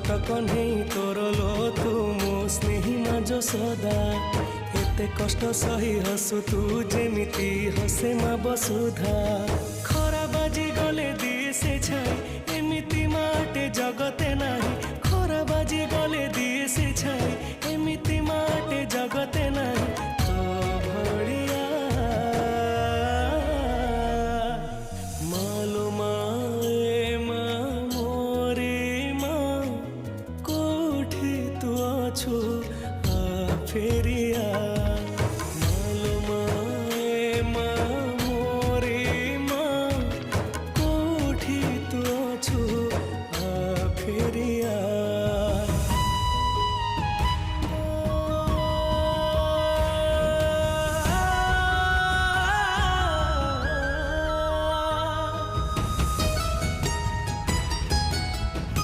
कन्हई तोर लो तू मो स्नेही माँ जसोदा एते कष्ट सही हसु तू जेमिति हसे माँ वसुधा खरा बाजी गले दिए से छाई एमिति माटे जगते नाही खरा बाजी गले दिए से छाई एमिति माटे जगते नाही तो भड़िया मालो माए माँ मोरे माँ कोठी तू अछु आ फेरी